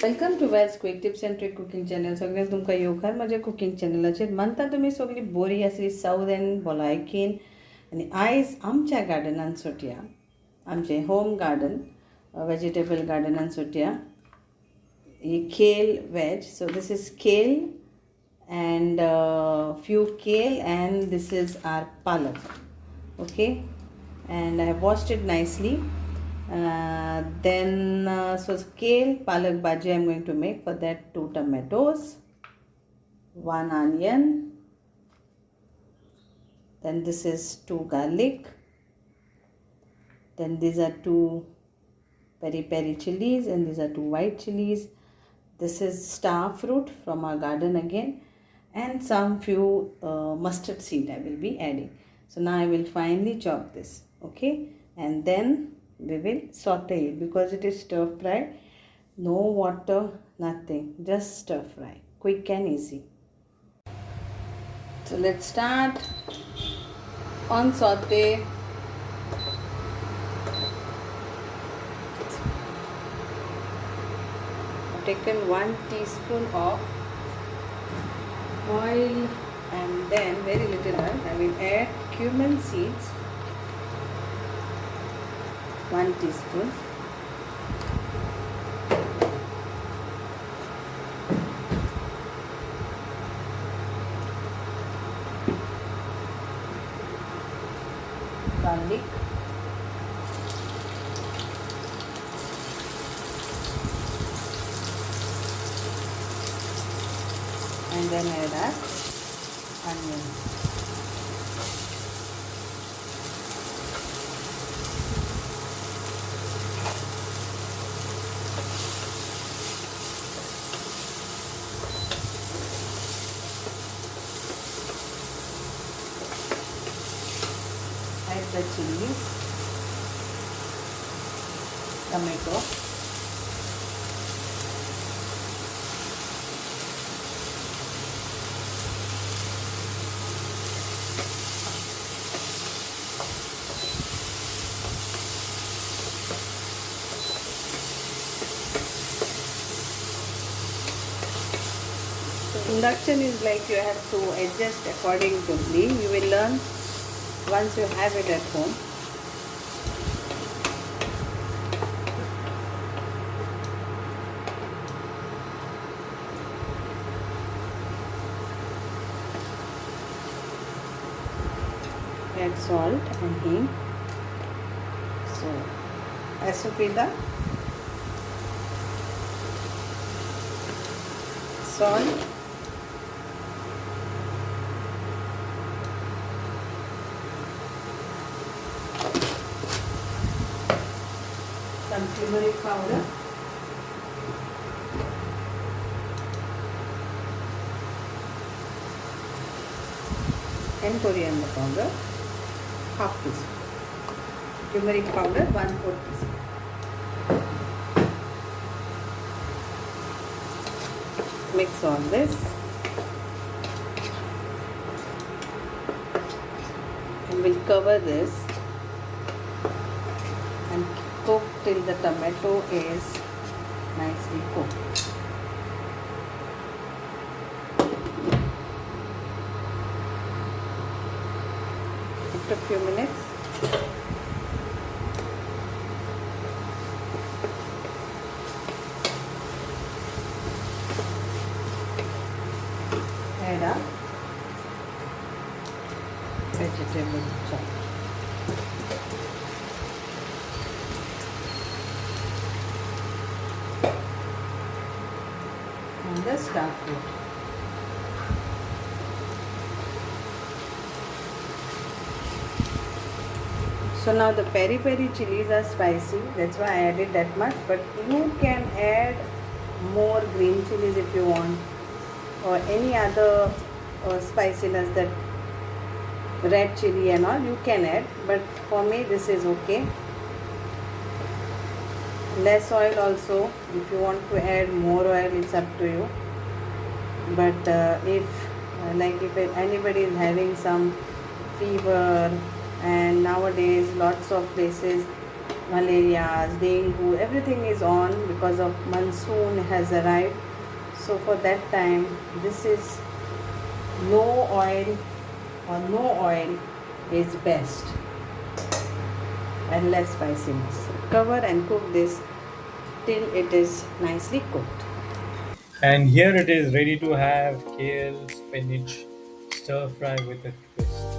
Welcome to veg quick tips and trick cooking channel. सगळ्यांक तुमकां येवकार म्हज्या कुकिंग चॅनलाचेर. मानता तुमी सगळीं बरी आसली सावथेन भलायकेन. आनी आयज आमच्या गार्डनान सोटया, आमचे होम गार्डन वेजिटेबल गार्डनान सोटया ही केल वेज. सो दिस इज केल and few kale, and this is our palak. Okay, and I have washed it nicely. So kale palak bhaji I'm going to make. For that, 2 tomatoes, 1 onion, then this is 2 garlic, then these are 2 peri-peri chilies, and these are 2 white chilies. This is star fruit from our garden again, and some few mustard seed I will be adding. So now I will finely chop this, okay, and then we will saute it because it is stir fry. No water, nothing, just stir fry, quick and easy. So let's start on saute. I've taken 1 teaspoon of oil, and then very little oil. I will add cumin seeds, 1 teaspoon. Garlic, and then add our onion. Add the chilies, tomato, induction is like you have to adjust accordingly. You will learn once you have it at home. Add salt and hing. So asafida, salt, some turmeric powder, and coriander powder, half teaspoon. Turmeric powder, 1/4 teaspoon. Mix all this and we'll cover this and cook till the tomato is nicely cooked. After a few minutes, add a vegetable chop. And the star fruit. So now the peri-peri chilies are spicy, that's why I added that much, but you can add more green chilies if you want, or any other spiciness, that red chili and all you can add, but for me this is okay. Less oil also, if you want to add more oil it's up to you, but if anybody is having some fever, and nowadays lots of places malaria, dengue, everything is on because of monsoon has arrived. So for that time, this is no oil or no oil is best and less spiciness. Cover and cook this till it is nicely cooked. And here it is ready to have kale spinach stir fry with a twist.